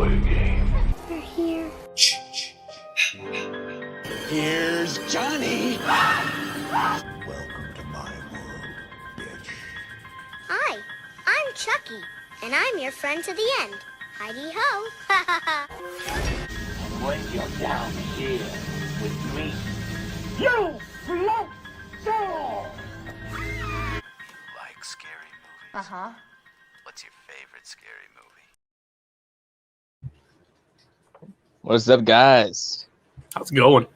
play a game. We're here. Here's Johnny. Welcome to my world, bitch. Hi, I'm Chucky, and I'm your friend to the end. Heidi-ho. And when you're down here with me, You like scary movies? Uh-huh. What's your favorite scary movie? What's up, guys? How's it going?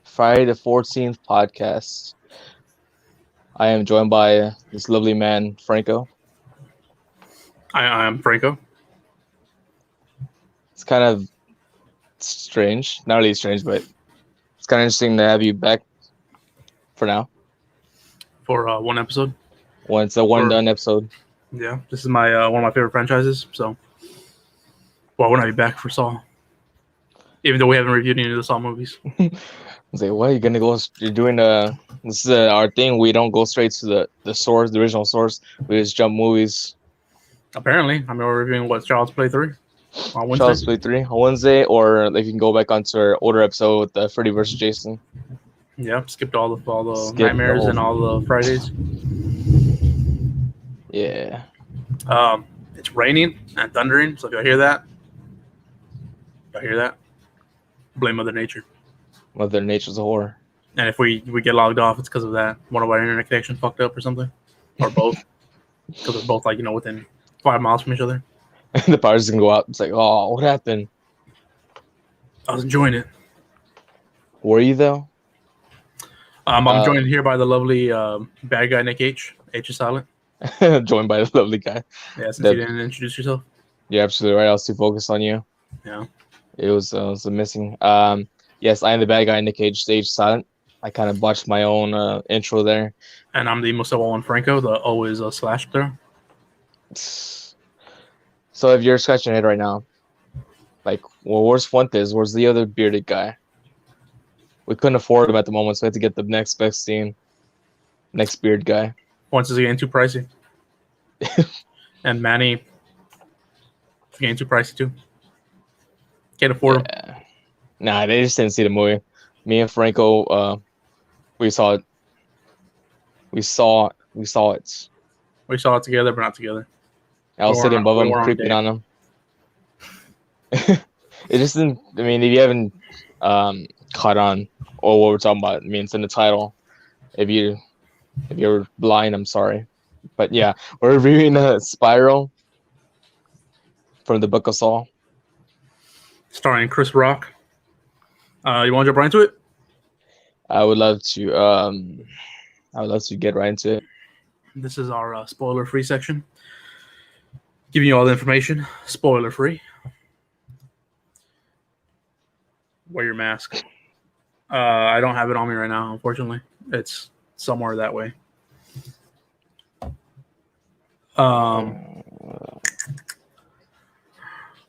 Friday the 14th podcast. I am joined by this lovely man, Franco. I am Franco. It's kind of strange. Not really strange, but it's kind of interesting to have you back for now. For one episode. It's a one-done episode. Yeah, this is my one of my favorite franchises. So, well, when I be back for Saw, even though we haven't reviewed any of the Saw movies. I was like, what? You're gonna go? You're doing this is our thing. We don't go straight to the source, the original source. We just jump movies. Apparently, I mean, we're reviewing what Child's Play 3 on Wednesday. Child's Play 3 on Wednesday, or if you can go back onto our older episode with Freddy vs. Jason. Yeah, skipped all the Skipped nightmares the and all the Fridays. Yeah. It's raining and thundering, so if y'all hear that, blame Mother Nature. Mother Nature's a whore. And if we get logged off, it's because of that. One of our internet connection fucked up or something, or both, because we're both within 5 miles from each other. The power's gonna go out. It's like, oh, what happened? I was enjoying it. Were you though? I'm joined here by the lovely bad guy Nick H. H is silent. Joined by the lovely guy. Yeah, since you didn't introduce yourself. You're absolutely right. I was too focused on you. Yeah. It was a missing. Yes, I am the bad guy Nick H. Stage silent. I kind of botched my own intro there. And I'm the Mustafa one Franco, the always slash there. So if you're scratching your head right now, like, well, where's Fuentes? Where's the other bearded guy? We couldn't afford him at the moment, so we had to get the next best scene. Next beard guy. Once is getting too pricey. And Manny is getting too pricey too. Can't afford him. Nah, they just didn't see the movie. Me and Franco, we saw it. We saw it. We saw it together, but not together. I was sitting above him, creeping on him. It just didn't. I mean, if you haven't caught on or what we're talking about, I mean, it's in the title. If you're blind, I'm sorry, but yeah, we're reviewing Spiral from the Book of Saw, starring Chris Rock. You want to jump right into it? I would love to. I would love to get right into it. This is our spoiler-free section. Giving you all the information, spoiler-free. Wear your mask. I don't have it on me right now, unfortunately. It's somewhere that way.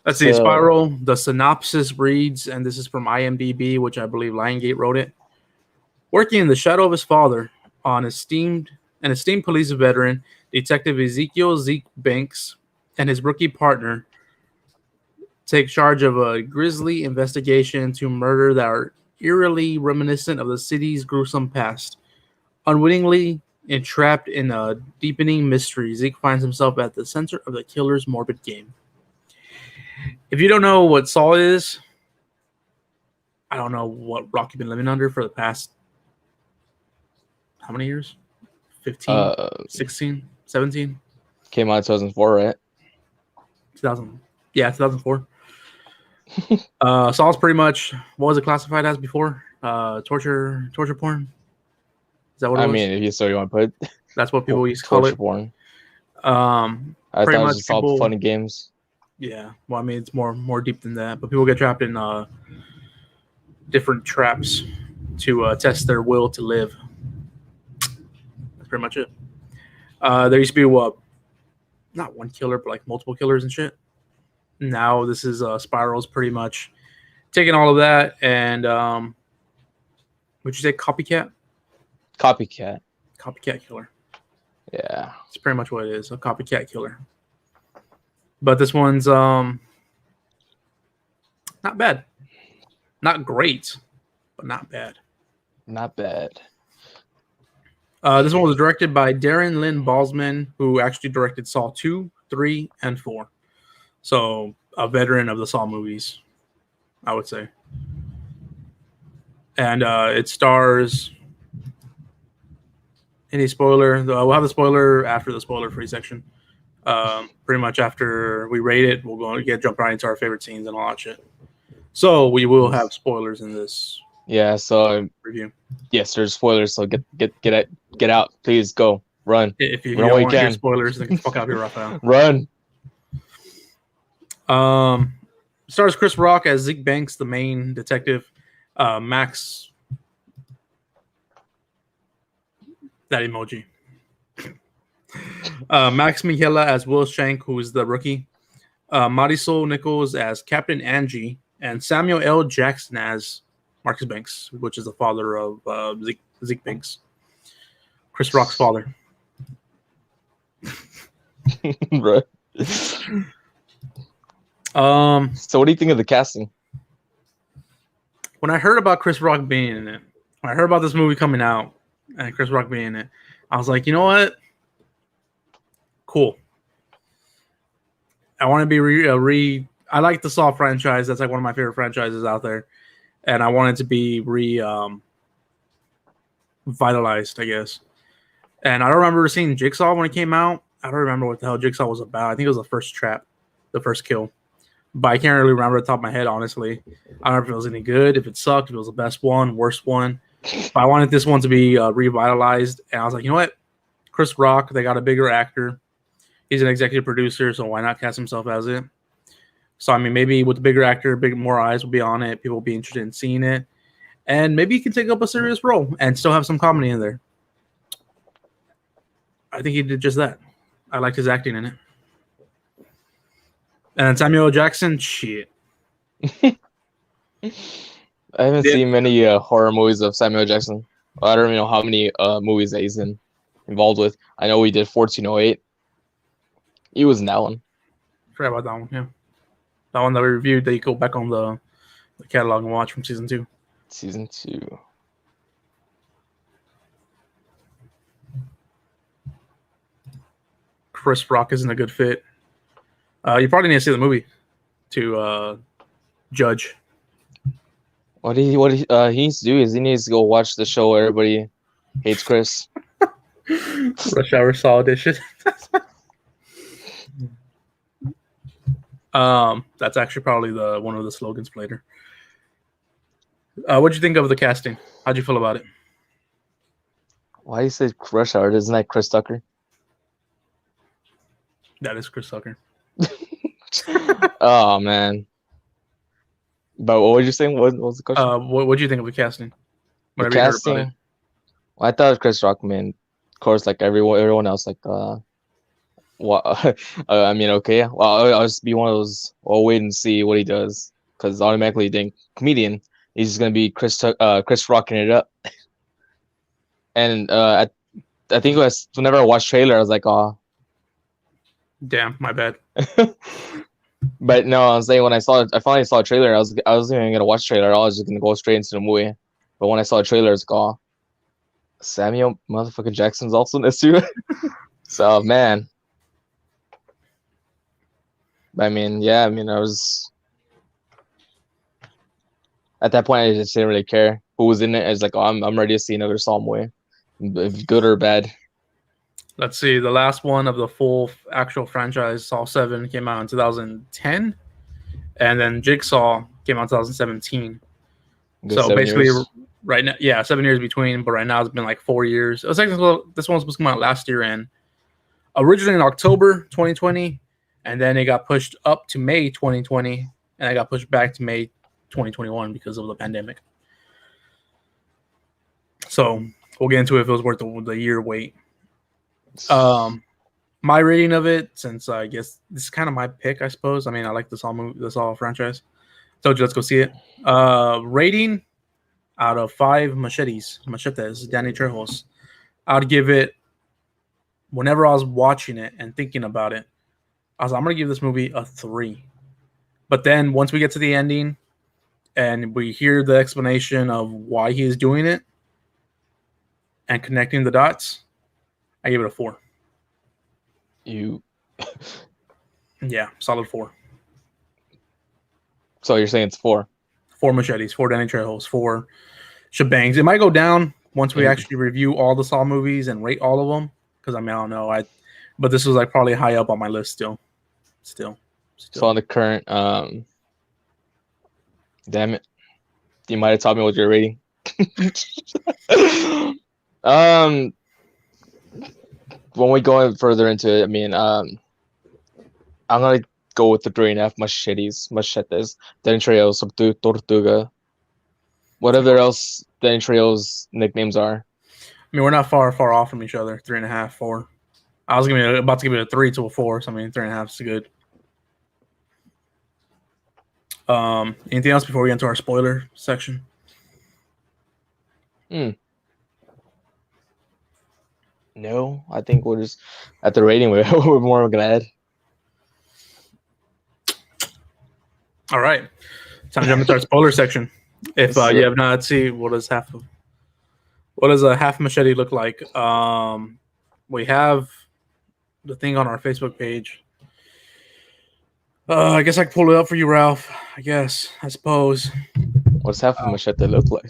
Let's see. Spiral. The synopsis reads, and this is from IMDb, which I believe Lionsgate wrote it. Working in the shadow of his father, an esteemed police veteran, Detective Ezekiel Zeke Banks, and his rookie partner take charge of a grisly investigation into murder that are eerily reminiscent of the city's gruesome past. Unwittingly entrapped in a deepening mystery, Zeke finds himself at the center of the killer's morbid game. If you don't know what Saw is, I don't know what rock you've been living under for the past, how many years? 15, 16, 17? Came out in 2004, right? 2000. Yeah, 2004. Saw's pretty much, what was it classified as before? Torture porn? Is that what it was? I mean, if you so you want to put it. That's what people used to call it. Porn. I thought it was just all fun and games. Yeah, well, I mean, it's more deep than that. But people get trapped in different traps to test their will to live. That's pretty much it. There used to be not one killer, but like multiple killers and shit. Now this is Spiral's pretty much taking all of that and would you say copycat? Copycat killer. Yeah, it's pretty much what it is, a copycat killer. But this one's Not bad. Not great, but not bad. Not bad. This one was directed by Darren Lynn Balsman, who actually directed Saw 2, 3, and 4. So a veteran of the Saw movies, I would say. And it stars... Any spoiler? We'll have the spoiler after the spoiler-free section. Pretty much after we rate it, we'll jump right into our favorite scenes and all that shit. So we will have spoilers in this review. Yes, there's spoilers. So get out, please. Go run. If you Run don't away, want to hear can. spoilers, then get the fuck out of here, Raphael. Run. Stars Chris Rock as Zeke Banks, the main detective. Max. That emoji. Max Mihela as Will Shank, who is the rookie. Marisol Nichols as Captain Angie, and Samuel L. Jackson as Marcus Banks, which is the father of Zeke Banks. Chris Rock's father. Right. So what do you think of the casting? When I heard about Chris Rock being in it, when I heard about this movie coming out and Chris Rock being in it, I was like, you know what? Cool. I want to be I like the Saw franchise. That's like one of my favorite franchises out there. And I want it to be vitalized, I guess. And I don't remember seeing Jigsaw when it came out. I don't remember what the hell Jigsaw was about. I think it was the first trap, the first kill. But I can't really remember the top of my head, honestly. I don't know if it was any good, if it sucked, if it was the best one, worst one. But I wanted this one to be revitalized. And I was like, you know what? Chris Rock, they got a bigger actor. He's an executive producer, so why not cast himself as it? So, I mean, maybe with the bigger actor, more eyes will be on it. People will be interested in seeing it. And maybe he can take up a serious role and still have some comedy in there. I think he did just that. I liked his acting in it. And Samuel L. Jackson, shit. I haven't seen many horror movies of Samuel L. Jackson. I don't even know how many movies that he's involved with. I know we did 1408. He was in that one. Forgot about that one, yeah. That one that we reviewed, that you go back on the catalog and watch from season 2. Season 2. Chris Rock isn't a good fit. You probably need to see the movie to judge. What he needs to do is he needs to go watch the show Everybody Hates Chris. Rush Hour Saw Edition. That's actually probably one of the slogans later. What'd you think of the casting? How'd you feel about it? Why you say Rush Hour? Isn't that Chris Tucker? That is Chris Tucker. Oh man. But what were you saying? What was the question? What do you think of the casting? The Whatever you heard about casting. it. Well, I thought Chris Rock, man. Of course, like everyone else, like what? I mean, okay. Well, I'll just be one of those. I'll wait and see what he does, because automatically think comedian. He's just gonna be Chris rocking it up. And I think it was whenever I watched trailer, I was like, oh. Damn, my bad. But no, I was saying when I finally saw a trailer, I wasn't even gonna watch trailer. I was just gonna go straight into the movie. But when I saw a trailer, it's like, oh, Samuel motherfucking Jackson's also in this too. So man, I mean, yeah, I was at that point I just didn't really care who was in it. I was like, oh, I'm ready to see another Saw movie, if good or bad. Let's see. The last one of the full actual franchise, Saw 7, came out in 2010, and then Jigsaw came out in 2017. Good So 7 basically, years. right now, yeah, 7 years between, but right now it's been like 4 years. It was actually, this one was supposed to come out last year, and originally in October 2020, and then it got pushed up to May 2020, and it got pushed back to May 2021 because of the pandemic. So we'll get into it if it was worth the year wait. My rating of it, since I guess this is kind of my pick, I suppose. I mean, I like the Saw franchise. Told you, let's go see it. Rating out of 5 machetes, Danny Trejos. I'd give it, whenever I was watching it and thinking about it, I was like, I'm going to give this movie a 3. But then once we get to the ending, and we hear the explanation of why he is doing it and connecting the dots, I give it a 4. Yeah, solid 4. So you're saying it's 4? 4 machetes, 4 Danny Trejos, 4 shebangs. It might go down once we actually review all the Saw movies and rate all of them. Because I don't know. But this was like probably high up on my list still. So on the current, damn it, you might have taught me what your rating. When we go further into it, I mean, I'm gonna go with the 3.5 machetes, Danny Trejos, Tortuga, whatever else Danny Trejos nicknames are. I mean, we're not far off from each other. 3.5, 4. I was about to give it a 3 to a 4. So I mean, 3.5 is good. Anything else before we get into our spoiler section? No, I think we're just at the rating. We're more gonna add. All right, time to jump into our spoiler section. If you have not seen, what does a half machete look like? We have the thing on our Facebook page. I guess I can pull it up for you, Ralph. I suppose. What's half a machete look like?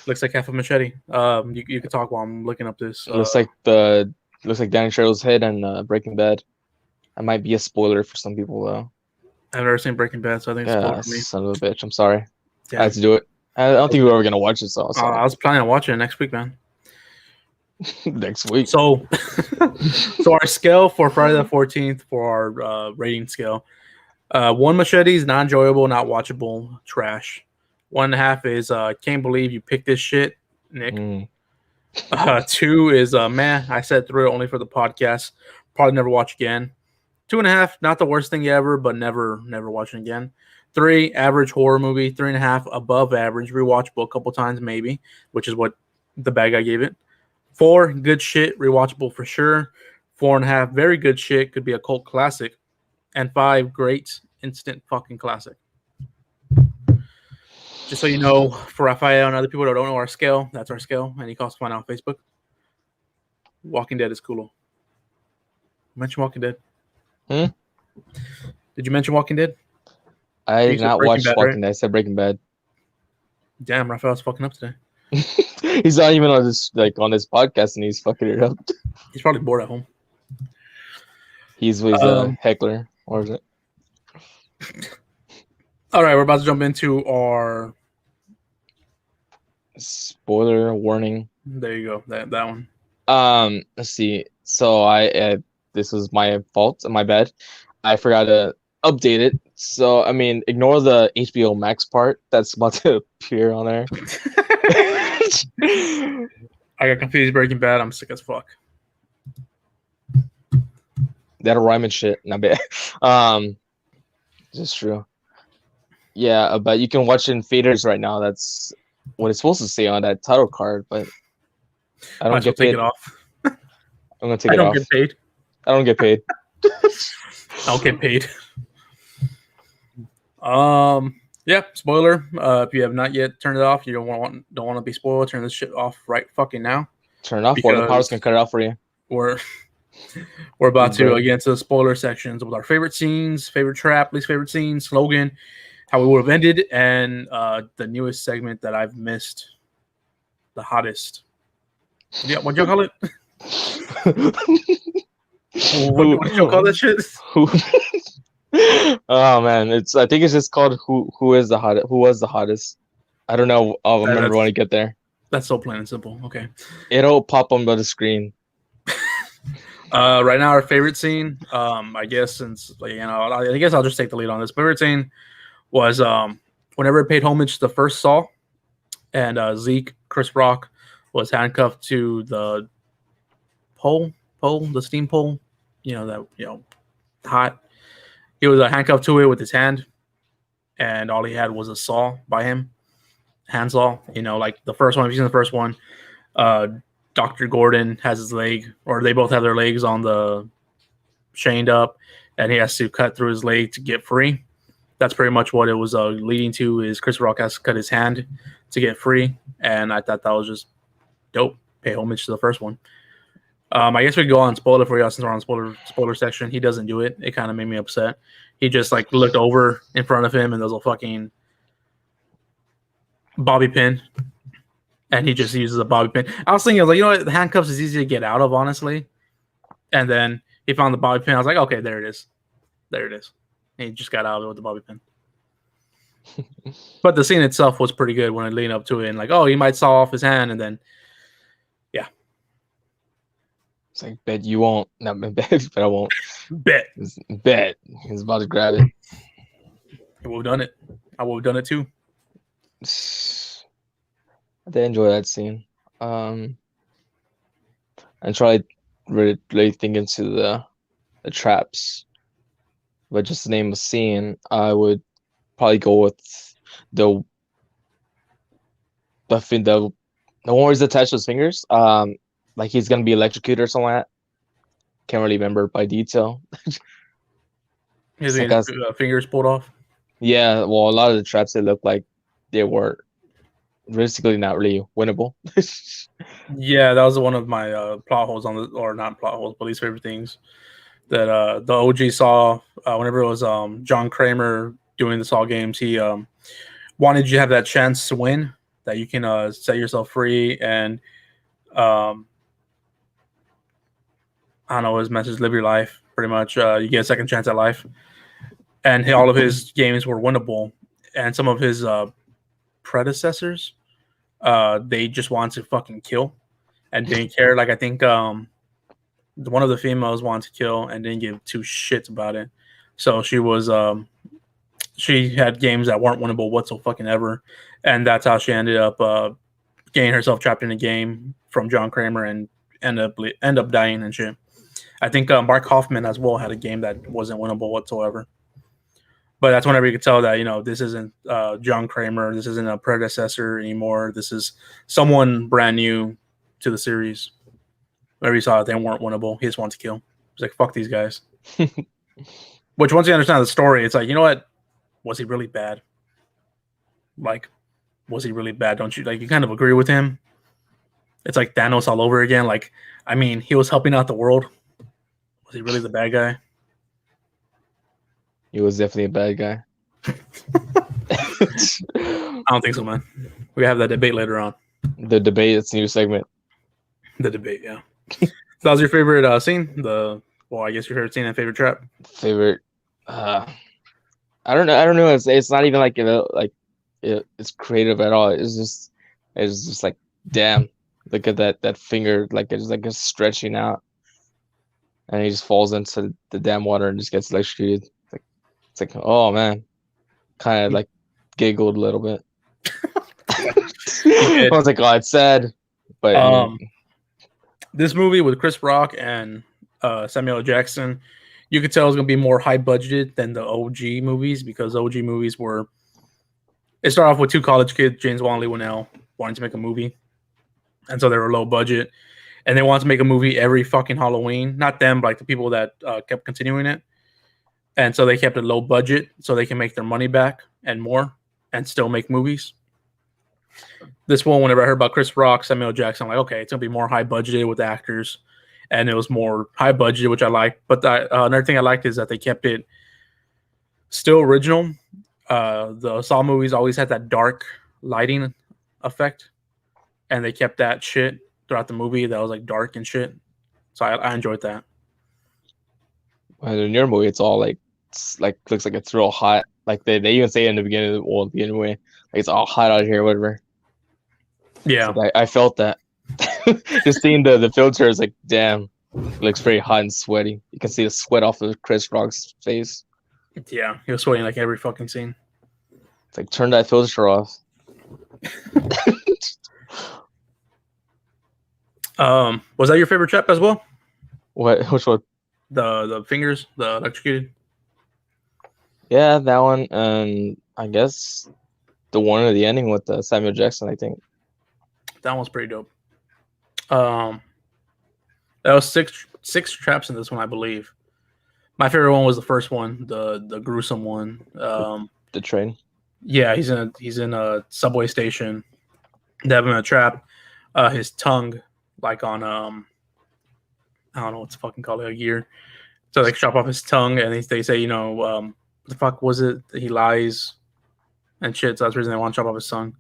Looks like half a machete. You can talk while I'm looking up this. Looks like Danny Trejos' head and Breaking Bad. That might be a spoiler for some people though. I've never seen Breaking Bad, so I think it's spoiler for me. Son of a bitch. I'm sorry. Yeah. I had to do it. I don't think we were ever gonna watch it. So I was planning on watching it next week, man. Next week. So our scale for Friday the 14th for our rating scale. 1 machete is not enjoyable, not watchable, trash. 1.5 is can't believe you picked this shit, Nick. 2 is man, I sat through it only for the podcast. Probably never watch again. 2.5, not the worst thing ever, but never watching again. 3, average horror movie. 3.5, above average, rewatchable a couple times maybe, which is what the bad guy gave it. 4, good shit, rewatchable for sure. 4.5, very good shit, could be a cult classic. And 5, great, instant fucking classic. Just so you know, for Raphael and other people that don't know our scale, that's our scale. Any cost to find out on Facebook. Walking Dead is cool. Mention Walking Dead. Did you mention Walking Dead? I did not watch Walking Dead. I said Breaking Bad. Damn, Raphael's fucking up today. He's not even on this podcast, and he's fucking it up. He's probably bored at home. He's with a heckler, or is it? All right, we're about to jump into our spoiler warning. There you go. That one. Let's see. So this was my fault and my bad. I forgot to update it. So I mean, ignore the HBO Max part that's about to appear on there. I got confused. Breaking Bad. I'm sick as fuck. That'll rhyme and shit. Not bad. This is true. Yeah, but you can watch it in faders right now. That's what it's supposed to say on that title card, but I don't get paid. Take it off. I'm gonna take it off. Get paid. I don't get paid. I'll get paid. Yeah, spoiler. If you have not yet turned it off, you don't want to be spoiled, turn this shit off right fucking now. Turn it off, or the power's gonna cut it off for you. We're about to get into the spoiler sections with our favorite scenes, favorite trap, least favorite scene, slogan, how we would have ended, and the newest segment that I've missed, the hottest. Yeah, what'd y'all call it? What did y'all call that shit? Oh man, I think it's just called who is the hottest? Who was the hottest? I don't know. I'll remember when I get there. That's so plain and simple. Okay, it'll pop on the screen. Right now, our favorite scene, I guess, since I guess I'll just take the lead on this. Favorite scene was whenever it paid homage to the first Saw, and Zeke, Chris Rock, was handcuffed to the the steam pole, hot. He was handcuffed to it with his hand, and all he had was a saw by him, hand saw. Like the first one. If you've seen the first one, Dr. Gordon has his leg, or they both have their legs on the chained up, and he has to cut through his leg to get free. that's pretty much what it was leading to. Is Chris Rock has to cut his hand to get free, and I thought that was just dope. Pay homage to the first one. I guess we can go on spoiler for y'all since we're on spoiler section. He doesn't do it. It kind of made me upset. He just like looked over in front of him and there's a fucking bobby pin, and he just uses a bobby pin. I was thinking, like, you know what, the handcuffs is easy to get out of, honestly. And then he found the bobby pin. I was like, okay, there it is. There it is. And he just got out of it with the bobby pin. But the scene itself was pretty good when I leaned up to it and like, oh, he might saw off his hand, and then yeah. It's like, bet you won't. Not bet, but I won't. Bet. Bet. He's about to grab it. He would have done it. I would have done it too. I did enjoy that scene. And try really think into the traps. But just to name a scene, I would probably go with the one where he's attached to his fingers. Like he's gonna be electrocuted or something like that. Can't really remember by detail. His like fingers pulled off. Yeah, well, a lot of the traps they look like they were realistically not really winnable. Yeah, that was one of my plot holes or not plot holes, but least favorite things that the OG saw whenever it was John Kramer doing the Saw games. He wanted you to have that chance to win, that you can set yourself free, and I don't know his message: live your life. Pretty much, you get a second chance at life, and all of his games were winnable. And some of his predecessors, they just wanted to fucking kill and didn't care. Like I think one of the females wanted to kill and didn't give two shits about it. So she was she had games that weren't winnable whatsoever, and that's how she ended up getting herself trapped in a game from John Kramer and end up dying and shit. I think Mark Hoffman as well had a game that wasn't winnable whatsoever. But that's whenever you could tell that, you know, this isn't John Kramer, this isn't a predecessor anymore. This is someone brand new to the series. Whenever you saw that they weren't winnable, he just wanted to kill. He's like, fuck these guys. Which once you understand the story, it's like, you know what? Was he really bad? Like, was he really bad? Don't you like? You kind of agree with him. It's like Thanos all over again. Like, I mean, he was helping out the world. Was he really the bad guy? He was definitely a bad guy. I don't think so, man. We have that debate later on. The debate, it's a new segment. The debate, yeah. So that was your favorite scene? I guess your favorite scene and favorite trap? Favorite, I don't know. It's not even like, you know, like it's creative at all. It's just like, damn, look at that finger, like it's stretching out, and he just falls into the damn water and just gets electrocuted. It's like, oh man, kind of like giggled a little bit. I was like, oh, it's sad, but this movie with Chris Rock and Samuel L. Jackson, you could tell it was gonna be more high budgeted than the OG movies, because OG movies it started off with two college kids, James Wan, Lee Winnell, wanting to make a movie, and so they were low budget, and they wanted to make a movie every fucking Halloween. Not them, but like the people that kept continuing it. And so they kept it low budget so they can make their money back and more and still make movies. This one, whenever I heard about Chris Rock, Samuel L. Jackson, I'm like, okay, it's going to be more high budgeted with actors. And it was more high budgeted, which I liked. But another thing I liked is that they kept it still original. The Saw movies always had that dark lighting effect. And they kept that shit throughout the movie that was like dark and shit. So I enjoyed that. And in your movie, it's all like, looks like it's real hot. Like they even say in the beginning, like it's all hot out here, whatever. Yeah, so I felt that. Just seeing the filter is like, damn, it looks very hot and sweaty. You can see the sweat off of Chris Rock's face. Yeah, he was sweating like every fucking scene. It's like, turn that filter off. Was that your favorite trap as well? What? Which one? The fingers, the electrocuted. Yeah, that one, and I guess the one at the ending with Samuel Jackson. I think that one's pretty dope. That was six traps in this one, I believe. My favorite one was the first one, the gruesome one. The train. Yeah, he's in a subway station. They have him in a trap. His tongue, like on I don't know what's fucking called, a gear. So they chop off his tongue, and they say, what the fuck was it? He lies and shit. So that's the reason they want to chop off his tongue.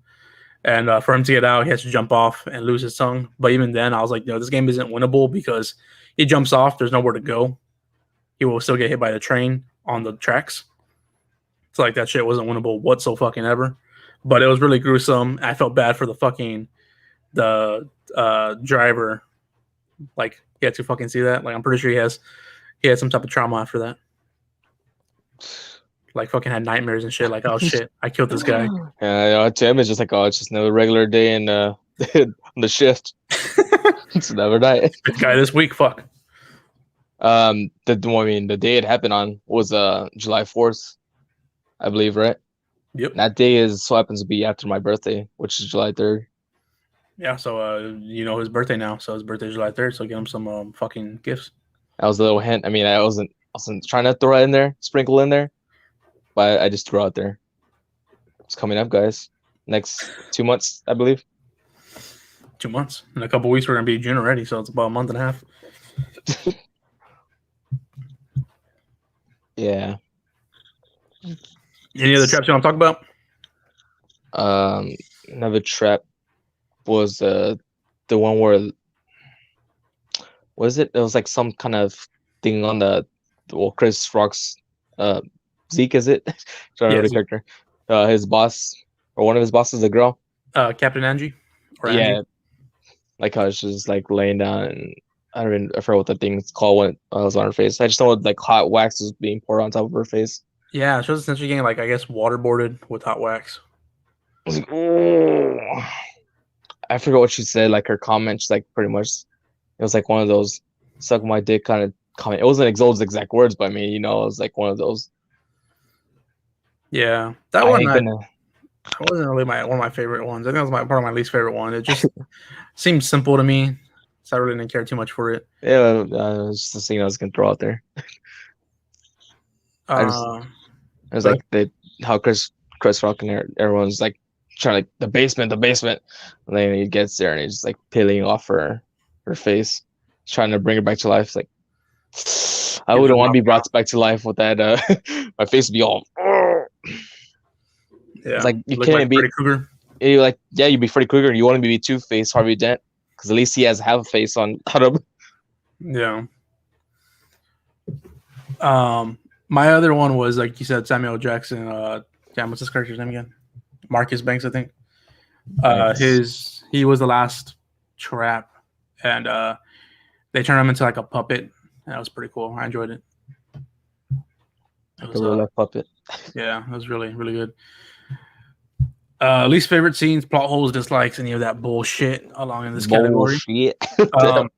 And for him to get out, he has to jump off and lose his tongue. But even then, I was like, this game isn't winnable because he jumps off. There's nowhere to go. He will still get hit by the train on the tracks. So like that shit wasn't winnable whatsoever. But it was really gruesome. I felt bad for the driver. Like he had to fucking see that. Like I'm pretty sure he had some type of trauma after that. Like fucking had nightmares and shit. Like, oh shit, I killed this guy. Yeah, to him it's just like, oh, it's just another regular day in on the shift. It's another night. This guy this week, fuck. The day it happened on was July 4th, I believe, right? Yep. That day so happens to be after my birthday, which is July 3rd. Yeah, so his birthday now. So his birthday's July 3rd. So get him some fucking gifts. That was a little hint. I mean, I wasn't trying to throw it in there, sprinkle in there, but I just threw out there. It's coming up, guys. Next 2 months, I believe. 2 months. In a couple weeks, we're gonna be June already. So it's about a month and a half. Yeah. Any other traps you want to talk about? Another trap was the one where was it? It was like some kind of thing on Chris Rock's Zeke, is it? Sorry, Yeah, the character. His boss or one of his bosses, a girl. Captain Angie. Or Yeah. Angie? Like how she's just like laying down, and I forgot what that thing's called when it was on her face. I just know like hot wax was being poured on top of her face. Yeah, she was essentially getting like, I guess, waterboarded with hot wax. I was like, oh. I forgot what she said. Like her comment, she's like pretty much. It was like one of those suck my dick kind of comment. It wasn't those exact words, but I mean, it was like one of those. Yeah, that wasn't really one of my favorite ones. I think it was part of my least favorite one. It just seemed simple to me, so I really didn't care too much for it. Yeah, it was just a scene I was gonna throw out there. It was like how Chris Rock and everyone's like trying like the basement, and then he gets there and he's like peeling off her face, trying to bring her back to life. It's like I wouldn't want to be brought back to life with that. My face would be all. Yeah, it's like you look can't like be. Freddy Krueger. You're like, yeah, you'd be Freddy Krueger. You want to be Two-Face, Harvey Dent, because at least he has half a face on him. Yeah. My other one was, like you said, Samuel Jackson. What's his character's name again? Marcus Banks, I think. He was the last trap, and they turned him into like a puppet. That was pretty cool. I enjoyed it. Like a real life puppet. Yeah, it was really, really good. Least favorite scenes, plot holes, dislikes, any of that bullshit along in this category. I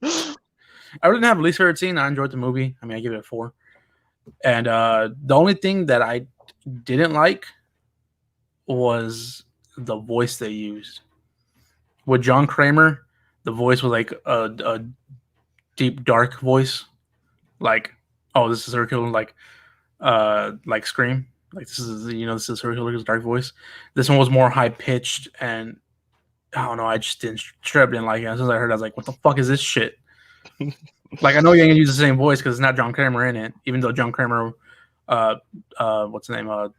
didn't have a least favorite scene. I enjoyed the movie. I mean, I give it a 4. And the only thing that I didn't like was the voice they used. With John Kramer, the voice was like a deep, dark voice. Like, oh, this is her killing, like Scream. Like, this is her killing dark voice. This one was more high pitched, and I don't know. I just straight didn't like it. As soon as I heard it, I was like, what the fuck is this shit? Like, I know you ain't gonna use the same voice because it's not John Kramer in it, even though John Kramer, what's his name? What's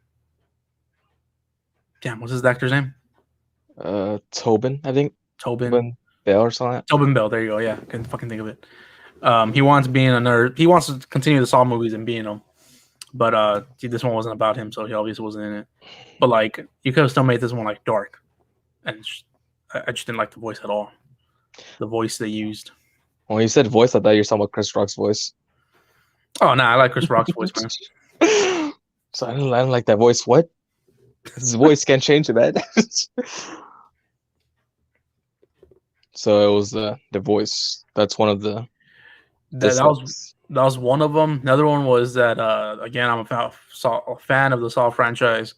his actor's name? Tobin, I think. Tobin Bell or something. Tobin Bell, there you go. Yeah, I can fucking think of it. He wants to be in a nerd. He wants to continue the Saw movies and be in them. But this one wasn't about him, so he obviously wasn't in it. But like, you could have still made this one like dark, and I just didn't like the voice at all. The voice they used. When you said voice, I thought you were talking about Chris Rock's voice. Oh no, I like Chris Rock's voice, man. So I don't like that voice. What? His voice can't change it, man. So it was the voice. That's one of the. That was one of them. Another one was that again, I'm a fan of the Saw franchise.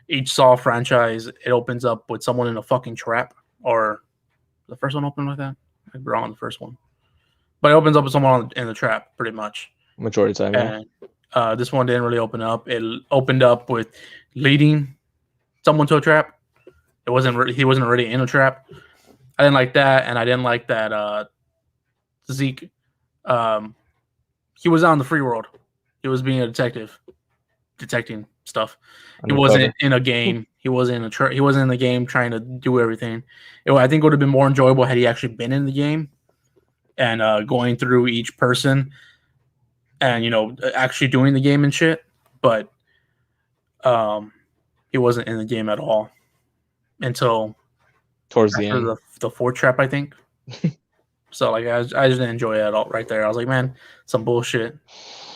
Each Saw franchise, it opens up with someone in a fucking trap, or the first one opened like that. I'd be wrong on the first one, but it opens up with someone in the trap, pretty much. Majority of the time, yeah. This one didn't really open up. It opened up with leading someone to a trap. He wasn't already in a trap. I didn't like that, and I didn't like that Zeke. He was out in the free world. He was being a detective, detecting stuff. He wasn't in a game. He wasn't he wasn't in the game trying to do everything. I think it would have been more enjoyable had he actually been in the game and going through each person and actually doing the game and shit. But he wasn't in the game at all until towards the end. The fourth trap, I think. So like I just didn't enjoy it at all right there. I was like, man, some bullshit.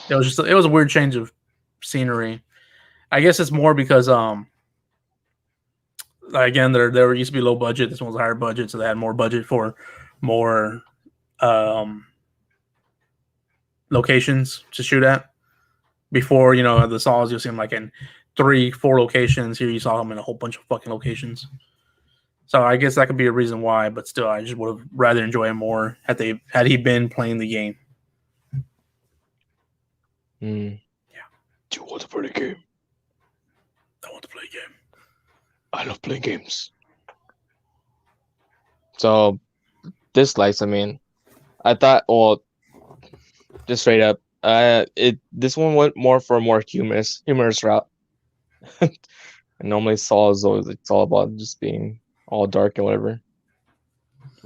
It was a weird change of scenery. I guess it's more because again there used to be low budget. This one was a higher budget, so they had more budget for more locations to shoot at. Before, the Saws, you'll see them like in 3-4 locations. Here you saw them in a whole bunch of fucking locations. So I guess that could be a reason why, but still, I just would have rather enjoyed it more had he been playing the game. Yeah. Do you want to play the game? I want to play a game. I love playing games. So, dislikes. I mean, I thought, well, just straight up, this one went more for a more humorous route. And normally Saw is always it's all about just being all dark and whatever.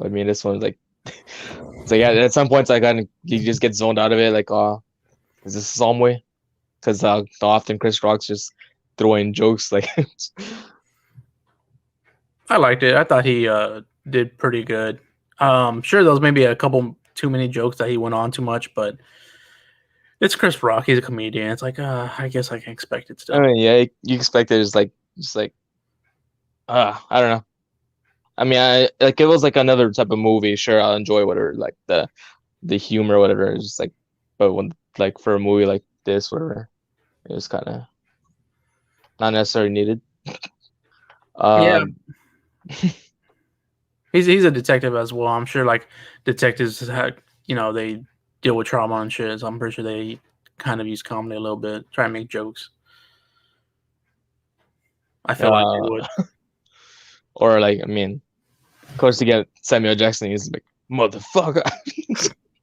I mean, this one's like, it's like at some points you just get zoned out of it. Like, is this the Psalm way? Because often Chris Rock's just throwing jokes like. I liked it. I thought he did pretty good. Sure, there was maybe a couple too many jokes that he went on too much, but it's Chris Rock. He's a comedian. It's like, I guess I can expect it still. I mean, yeah, you expect it. It's like, just like, I don't know. I mean, it was like another type of movie. Sure, I'll enjoy whatever, like the humor, or whatever. It's just like, but when like for a movie like this, whatever, it was kind of not necessarily needed. Yeah. He's a detective as well. I'm sure like detectives they deal with trauma and shit. So I'm pretty sure they kind of use comedy a little bit, try and make jokes. I feel like they would. Or like, I mean, of course, to get Samuel Jackson, he's like, motherfucker.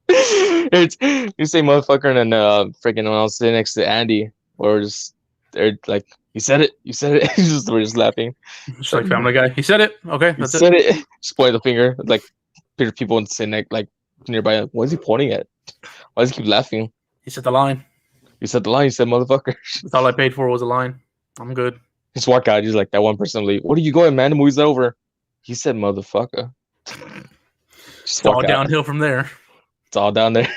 You say motherfucker, and then freaking when I was sitting next to Andy, or just they're like, you said it. We're just laughing. Just like Family Guy. He said it. Okay, that's it. Said it. Just point the finger. Like people sitting like nearby. Like, what is he pointing at? Why does he keep laughing? He said the line. You said the line. You said motherfucker. That's all I paid for was a line. I'm good. Just walk out. He's like that one person leave. What are you going, man? The movie's over. He said motherfucker. It's all downhill from there. It's all down there.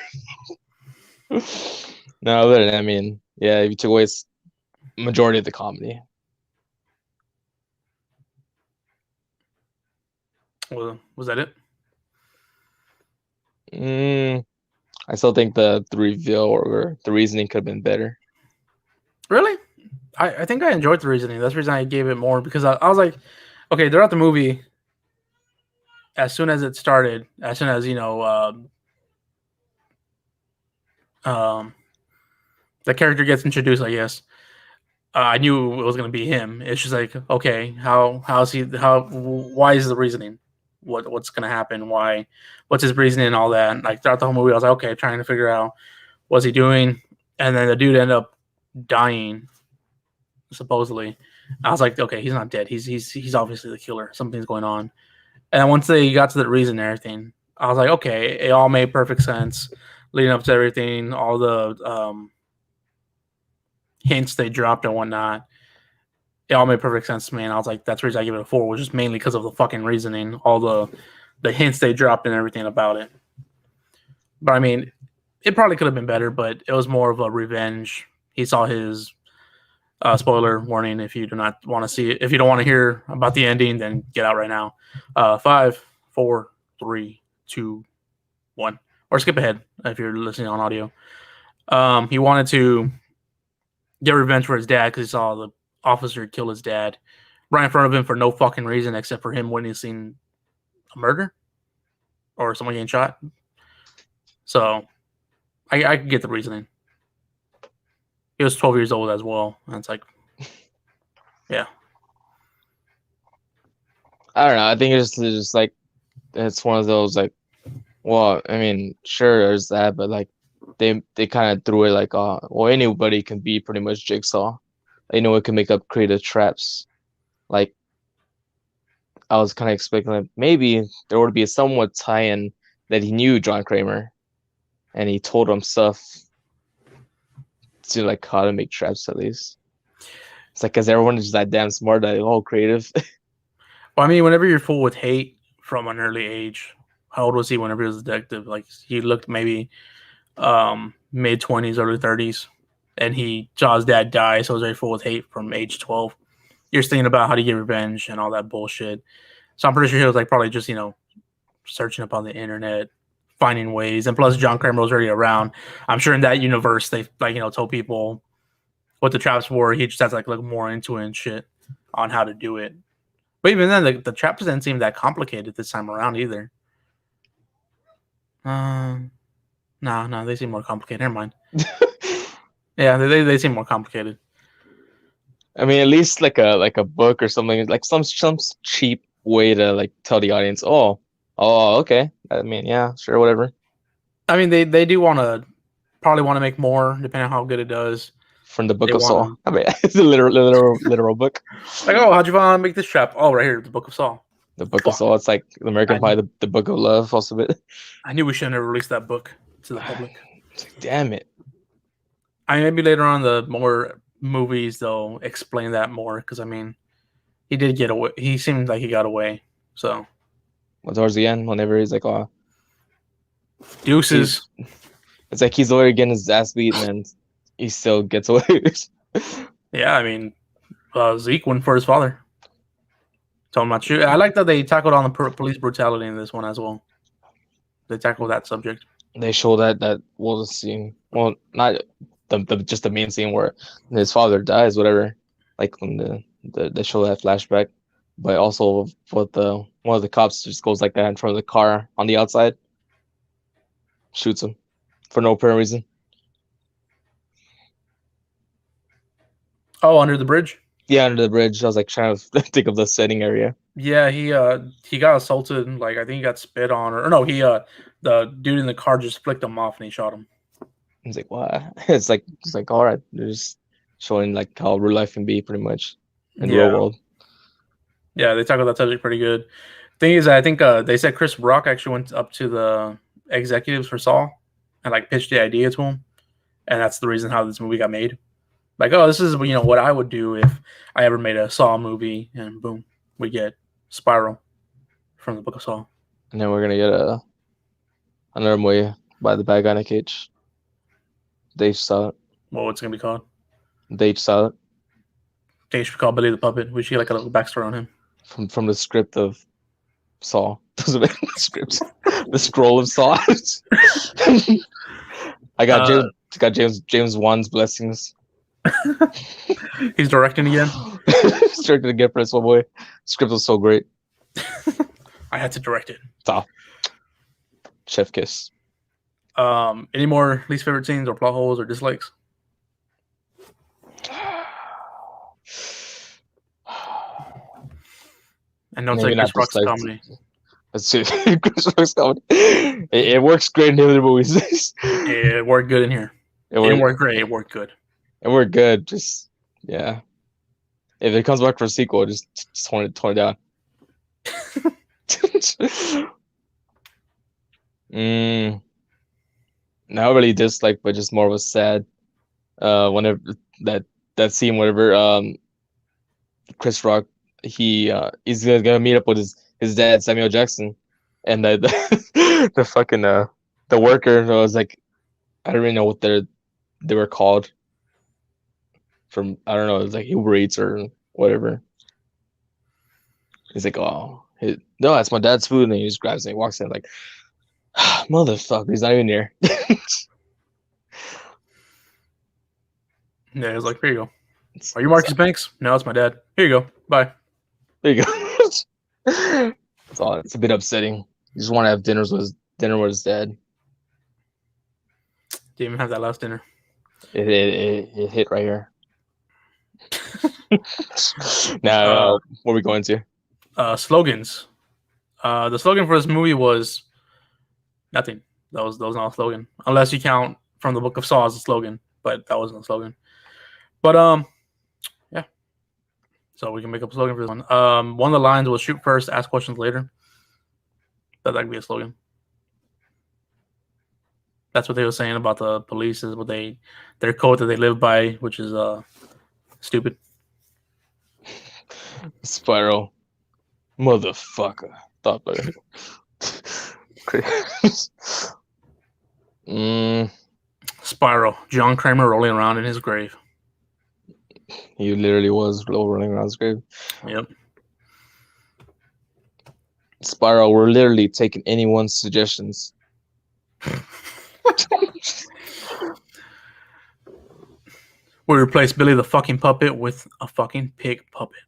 No, but I mean, yeah, if you took away majority of the comedy. Well, was that it? I still think the reveal or the reasoning could have been better. Really? I think I enjoyed the reasoning. That's the reason I gave it more, because I was like, okay, throughout the movie, as soon as it started, as soon as the character gets introduced, I guess, I knew it was going to be him. It's just like, okay, why is the reasoning? What's going to happen? What's his reasoning and all that? And like throughout the whole movie, I was like, okay, trying to figure out what's he doing. And then the dude ended up dying, supposedly. I was like, okay, he's not dead. He's obviously the killer. Something's going on. And once they got to the reason and everything, I was like, okay, it all made perfect sense leading up to everything, all the hints they dropped and whatnot. It all made perfect sense to me, and I was like, that's the reason I give it a 4, was just mainly because of the fucking reasoning, all the hints they dropped and everything about it. But I mean, it probably could have been better, but it was more of a revenge. He saw his spoiler warning. If you do not want to see it, if you don't want to hear about the ending, then get out right now. 5, 4, 3, 2, 1, or skip ahead if you're listening on audio. He wanted to get revenge for his dad because he saw the officer kill his dad right in front of him for no fucking reason except for him witnessing a murder or someone getting shot. So I could get the reasoning. He was 12 years old as well. And it's like, yeah. I don't know. I think it's just like it's one of those like, well, I mean, sure, there's that, but like they kind of threw it like, well, anybody can be pretty much Jigsaw. Anyone can make up creative traps. Like I was kind of expecting that maybe there would be a somewhat tie-in that he knew John Kramer, and he told him stuff to like how to make traps at least. It's like because everyone is that damn smart, that all creative. Well, I mean, whenever you're full with hate from an early age, how old was he whenever he was a detective? Like he looked maybe mid-20s, early 30s, and he saw his dad die, so he was very full with hate from age 12. You're just thinking about how to get revenge and all that bullshit. So I'm pretty sure he was like probably just, searching up on the internet, finding ways. And plus John Kramer was already around. I'm sure in that universe they told people what the traps were. He just has to like look more into it and shit on how to do it. But even then, the traps didn't seem that complicated this time around either. No, they seem more complicated. Never mind. Yeah, they seem more complicated. I mean, at least like a book or something, like some cheap way to like tell the audience, oh, okay. I mean, yeah, sure, whatever. I mean, they do probably want to make more, depending on how good it does. From the Book of Saul. I mean, it's a literal book. Like, oh, how'd you want to make this trap? Oh, right here, the Book of Saul. The Book of Saul. It's like American Pie, the Book of Love, also a bit. I knew we shouldn't have released that book to the public. Damn it. I mean, maybe later on the more movies they'll explain that more, because I mean, he did get away. He seemed like he got away. So, well, towards the end, whenever he's like, oh, deuces. It's like he's already getting his ass beat, and he still gets away. Yeah, I mean, Zeke went for his father. Told him not to shoot. I like that they tackled on the police brutality in this one as well. They tackled that subject. They show that was the scene. Well, not just the main scene where his father dies, whatever. Like when they show that flashback, but also what one of the cops just goes like that in front of the car on the outside, shoots him for no apparent reason. Oh, under the bridge? Yeah, under the bridge. I was like trying to think of the setting area. Yeah, he got assaulted. Like I think he got spit on, or no, the dude in the car just flicked him off and he shot him. He's like, what? It's like all right, they're just showing like how real life can be, pretty much in the real world. Yeah, they tackled that subject pretty good. Thing is, I think they said Chris Rock actually went up to the executives for Saw and like pitched the idea to him, and that's the reason how this movie got made. Like, oh, this is what I would do if I ever made a Saw movie, and boom, we get Spiral from the Book of Saw. And then we're gonna get another movie by the Bad Guy in a Cage. Dave saw it. Well, what's it gonna be called? Dave saw it. Dave should be called Billy the Puppet. We should get like a little backstory on him. From the script of Saw. Doesn't make the script. The scroll of Saw. I got James Wan's blessings. He's directing again. He's directing again for this one boy. Script was so great. I had to direct it. Stop. Chef kiss. Any more least favorite scenes or plot holes or dislikes? And don't say Chris Rock's comedy. Let's see. Chris Rock's comedy. It works great in the other movies. It worked good in here. It didn't work great. It worked good. It worked good. Just yeah. If it comes back for a sequel, just tone it down. Not really dislike, but just more of a sad. Whenever that scene, whenever Chris Rock, he's gonna meet up with his dad, Samuel Jackson, and the fucking the worker was like, I don't really know what they were called. From I don't know, it's like Uber Eats or whatever. He's like, oh, no, that's my dad's food, and he just grabs it and walks in like, motherfucker, he's not even here. Yeah, he's like, here you go. Are you Marcus Banks? No, it's my dad. Here you go. Bye. There you go. That's all. It's a bit upsetting. You just want to have dinner with his dad. Didn't even have that last dinner. It hit right here. Now, what are we going to? Slogans. The slogan for this movie was nothing. That was not a slogan, unless you count from the Book of Saw as a slogan. But that wasn't a slogan. But yeah. So we can make up a slogan for this one. One of the lines was "Shoot first, ask questions later." That could be a slogan. That's what they were saying about the police is what their code that they live by, which is stupid. Spiral, motherfucker. Thought better. Spiral. John Kramer rolling around in his grave. He literally was rolling around his grave. Yep. Spiral, we're literally taking anyone's suggestions. We replaced Billy the fucking puppet with a fucking pig puppet.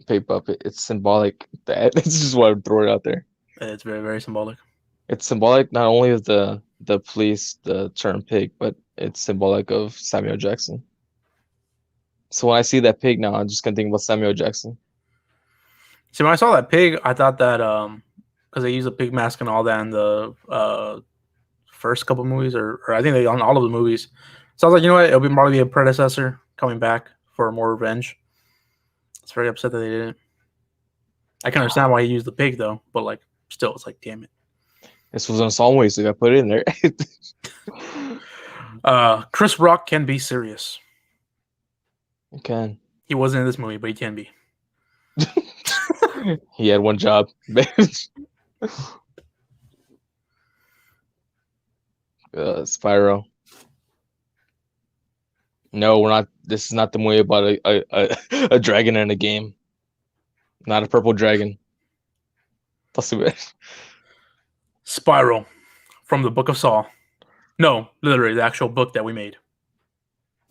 Pig puppet. It's symbolic. That it's just why I throw it out there. It's very, very symbolic. It's symbolic not only of the police, the term pig, but it's symbolic of Samuel Jackson. So when I see that pig now, I'm just gonna think about Samuel Jackson. See, when I saw that pig, I thought that because they use a pig mask and all that in the first couple movies, or I think they on all of the movies. So I was like, you know what? It'll probably be a predecessor coming back for more revenge. I was very upset that they didn't. I can understand why he used the pig though, but like, still, it's like, damn it. This was on Psalm Way, so I put it in there. Chris Rock can be serious. He can. He wasn't in this movie, but he can be. He had one job. Spyro. No, we're not. This is not the movie about a dragon in a game. Not a purple dragon. Spiral from the Book of Saw. No, literally the actual book that we made.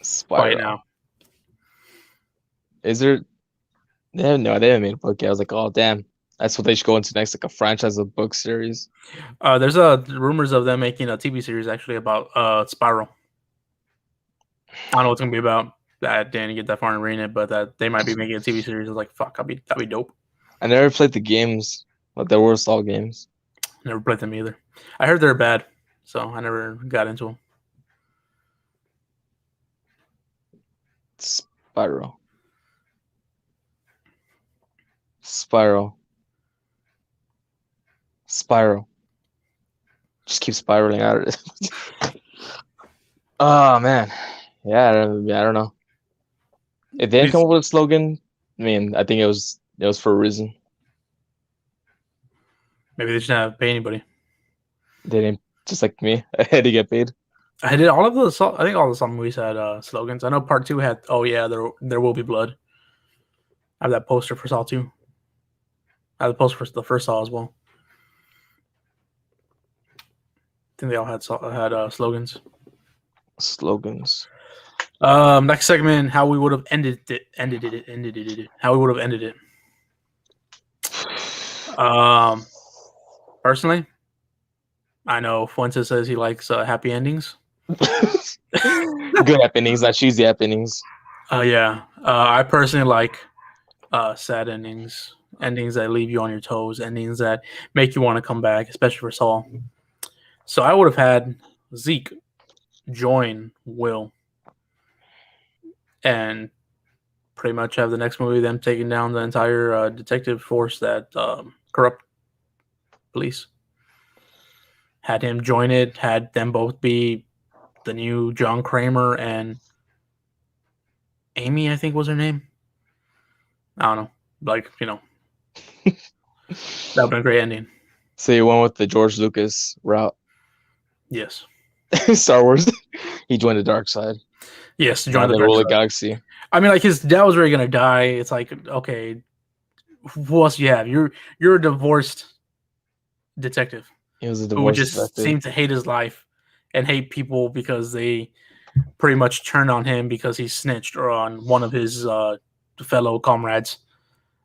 Spyro. Right now. Is there? They haven't made a book yet. I was like, oh damn, that's what they should go into next, like a franchise of book series. There's rumors of them making a TV series actually about Spiral. I don't know what it's gonna be about. I didn't get that far in reading it, but that they might be making a TV series. I was like, fuck, that'd be dope. I never played the games, but there were Saw games. Never played them either. I heard they're bad, so I never got into them. Spyro. Spiral. Just keep spiraling out of it. Oh man. Yeah, I don't know. If they didn't come up with a slogan, I mean, I think it was for a reason. Maybe they just didn't pay anybody. They didn't, just like me. I had to get paid. I did all of the. I think all the Saw movies had slogans. I know Part 2 had. Oh yeah, there will be blood. I have that poster for Saw 2. I have the poster for the first Saw as well. I think they all had slogans. Slogans. Next segment: how we would have ended it. How we would have ended it. Personally, I know Fuentes says he likes happy endings. Good happy endings, not cheesy happy endings. Yeah. I personally like sad endings. Endings that leave you on your toes. Endings that make you want to come back, especially for Saul. So I would have had Zeke join Will and pretty much have the next movie them taking down the entire detective force that corrupt police. Had him join it, had them both be the new John Kramer and Amy, I think was her name. I don't know. Like, you know. That would have been a great ending. So you went with the George Lucas route. Yes. Star Wars. He joined the dark side. Yes, joined the dark side. Galaxy. I mean, like his dad was really gonna die. It's like, okay, who else do you have? You're a divorced detective. He was a who would divorced just detective. seem to hate his life and hate people because they pretty much turned on him because he snitched or on one of his fellow comrades.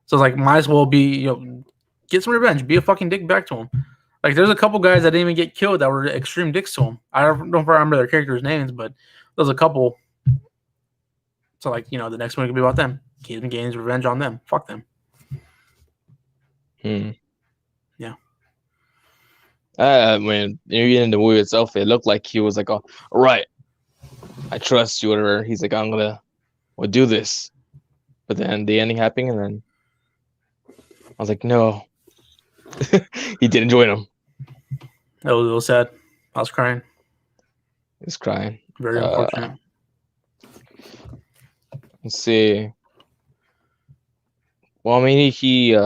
So it's like, might as well be, get some revenge. Be a fucking dick back to him. Like, there's a couple guys that didn't even get killed that were extreme dicks to him. I don't know if I remember their characters' names, but there's a couple. So like, the next one could be about them. Keaton gains revenge on them. Fuck them. Hmm. Yeah. When you're in the movie itself, it looked like he was like, "All right, I trust you." Whatever. He's like, we'll do this. But then the ending happened, and then I was like, no, he didn't join him. That was a little sad. I was crying. He's crying. Very unfortunate. Let's see. Well, I mean, he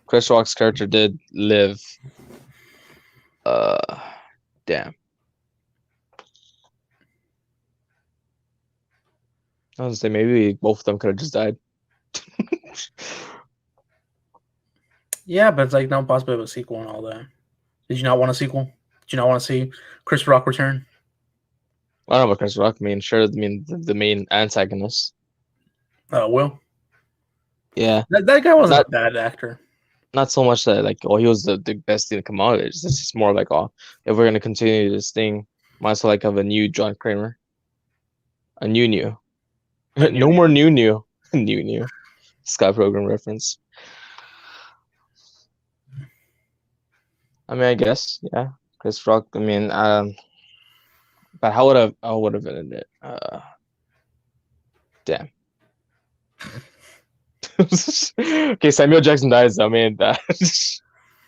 Chris Rock's character did live. Damn. I was gonna say maybe both of them could have just died. Yeah, but it's like no possibility of a sequel and all that. Did you not want a sequel? Did you not want to see Chris Rock return? I don't know about Chris Rock. I mean, sure. I mean, the main antagonist. Will. Yeah. That guy wasn't a bad actor. Not so much that like, he was the best thing to come out of it. It's just more like, if we're gonna continue this thing, might as well like have a new John Kramer. A new. No more new. New. Sky Program reference. I mean, I guess, yeah. Chris Rock. I mean, but how would have ended it? Damn. Okay, Samuel Jackson dies. I mean, that.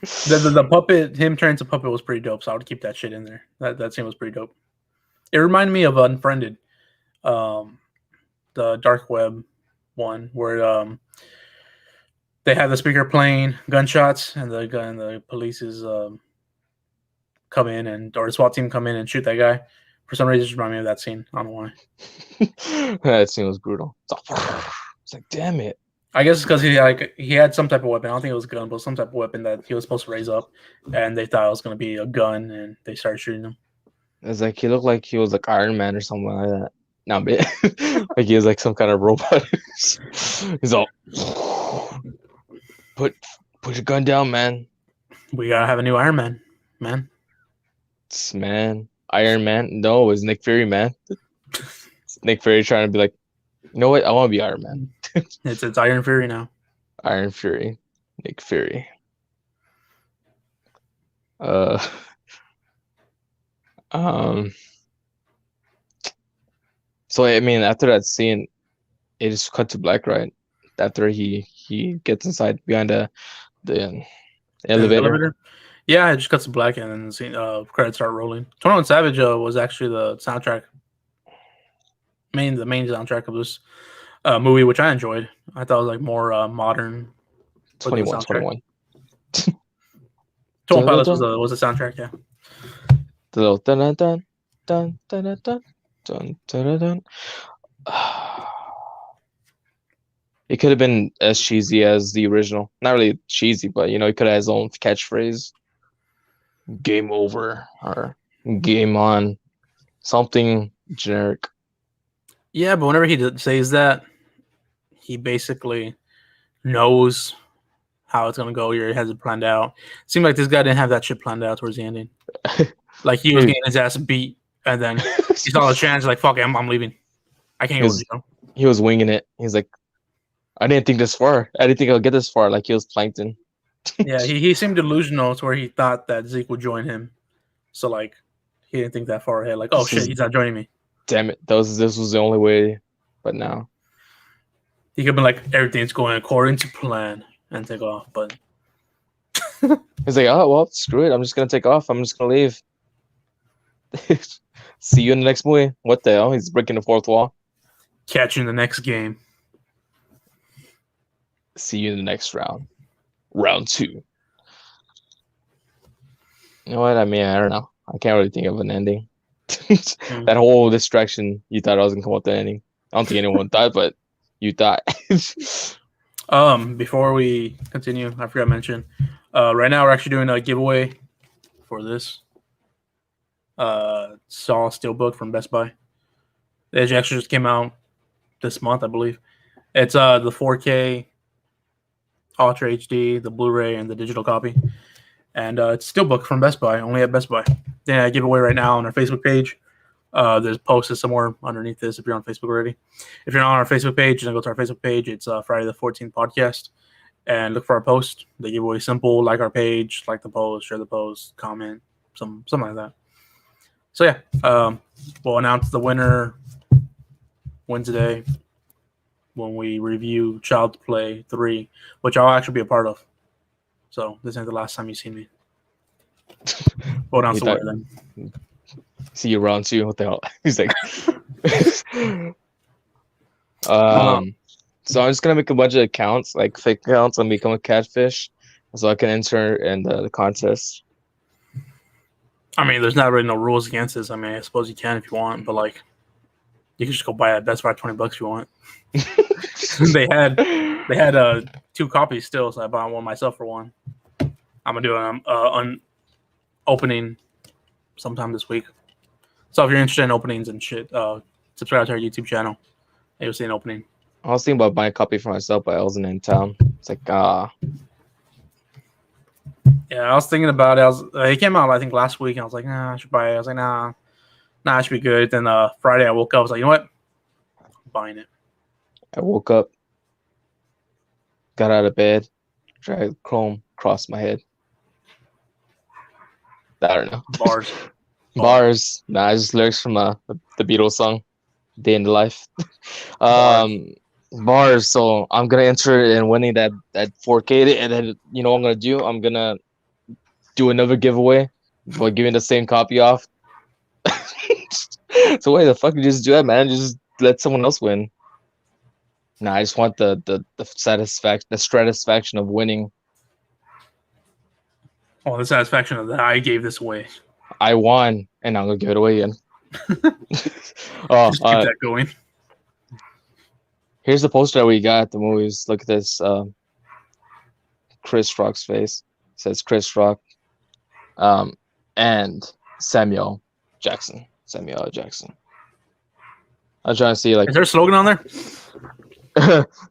The puppet, him turning to puppet was pretty dope. So I would keep that shit in there. That scene was pretty dope. It reminded me of Unfriended, the dark web one where they have the speaker playing gunshots and the police is come in or the SWAT team come in and shoot that guy. For some reason, it just reminded me of that scene. I don't know why. That scene was brutal. It's like, damn it. I guess it's because he had some type of weapon. I don't think it was a gun, but some type of weapon that he was supposed to raise up, and they thought it was going to be a gun, and they started shooting him. It's like he looked like he was like Iron Man or something like that. No, but like he was like some kind of robot. He's all, put your gun down, man. We gotta have a new Iron Man, man. Iron Man. No, it was Nick Fury, man. Nick Fury trying to be like, you know what? I want to be Iron Man. It's Iron Fury now. Iron Fury, Nick Fury. So I mean, after that scene, it just cut to black, right? After he gets inside behind the elevator. Yeah, it just cuts to black and then the scene, credits start rolling. 21 Savage was actually the soundtrack, the main soundtrack of this movie, which I enjoyed. I thought it was like more modern. 21. 21 Pilots was the soundtrack, yeah. The little dun dun dun dun dun dun dun dun dun. It could have been as cheesy as the original. Not really cheesy, but he could have his own catchphrase. Game over or game on. Something generic. Yeah, but whenever he says that, he basically knows how it's gonna go. He has it planned out. Seemed like this guy didn't have that shit planned out towards the ending. Like he was getting his ass beat, and then he saw the chance. Like, fuck it, I'm leaving. I can't go. He was winging it. He's like, I didn't think this far. I didn't think I'll get this far. Like he was plankton. Yeah, he seemed delusional to where he thought that Zeke would join him. So like, he didn't think that far ahead. Like, oh shit, he's not joining me. Damn it, this was the only way. But now he could be like, everything's going according to plan and take off. But he's like, oh well, screw it. I'm just gonna take off. I'm just gonna leave. See you in the next movie. What the hell? He's breaking the fourth wall. Catch you in the next game. See you in the next round. Round 2. You know what? I mean, I don't know. I can't really think of an ending. That whole distraction, you thought I was gonna come up with the ending. I don't think anyone thought, but you thought. Before we continue, I forgot to mention. Right now we're actually doing a giveaway for this. Saw Steelbook from Best Buy. It actually just came out this month, I believe. It's the 4K Ultra HD, the Blu-ray, and the digital copy. And it's Steelbook from Best Buy, only at Best Buy. Then I give away right now on our Facebook page. There's posted somewhere underneath this if you're on Facebook already. If you're not on our Facebook page, then go to our Facebook page. It's Friday the 14th podcast. And look for our post. The giveaway simple. Like our page, like the post, share the post, comment, something like that. So yeah, we'll announce the winner Wednesday when we review Child Play 3, which I'll actually be a part of. So this ain't the last time you see me. We'll announce the winner then. See you around too. What the hell? He's like, so I'm just gonna make a bunch of accounts, like fake accounts, and become a catfish, so I can enter in the contest. I mean, there's not really no rules against this. I mean, I suppose you can if you want, but like, you can just go buy it at Best Buy $20 if you want. they had 2 copies still, so I bought one myself for one. I'm gonna do an opening sometime this week. So if you're interested in openings and shit, subscribe to our YouTube channel. And you'll see an opening. I was thinking about buying a copy for myself, but I wasn't in town. It's like, Yeah, I was thinking about it. It came out, I think, last week, and I was like, nah, I should buy it. I was like, nah, it should be good. Then Friday, I woke up. I was like, you know what? I'm buying it. I woke up, got out of bed, dragged Chrome across my head. I don't know. Bars. Nah, just lyrics from the Beatles song, Day in the Life. Bars. So I'm gonna enter it and winning that 4K, and then you know what I'm gonna do? I'm gonna do another giveaway by giving the same copy off. So why the fuck you just do that, man? Just let someone else win. Nah, I just want the satisfaction of winning. Oh, the satisfaction of that I gave this away. I won, and I'm gonna give it away again. Just keep that going. Here's the poster that we got at the movies. Look at this. Chris Rock's face. It says Chris Rock. And Samuel Jackson. Samuel L. Jackson. I'm trying to see, like, is there a slogan on there?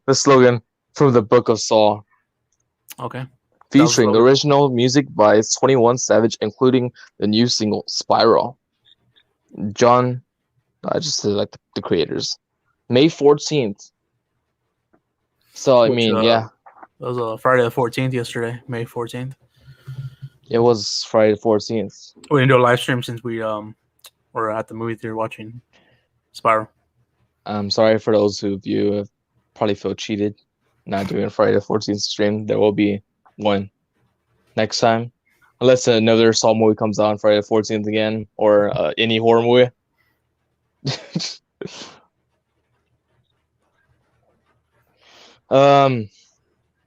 the slogan from the Book of Saul. Okay. Featuring original music by 21 Savage, including the new single Spiral. John, I just said like the creators. May 14th. So I mean, yeah. It was Friday the 14th yesterday, May 14th. It was Friday the 14th. We didn't do a live stream since we were at the movie theater watching Spiral. I'm sorry for those of you who probably feel cheated not doing a Friday the 14th stream. There will be one next time, unless another Saw movie comes out on Friday the 14th again, or any horror movie.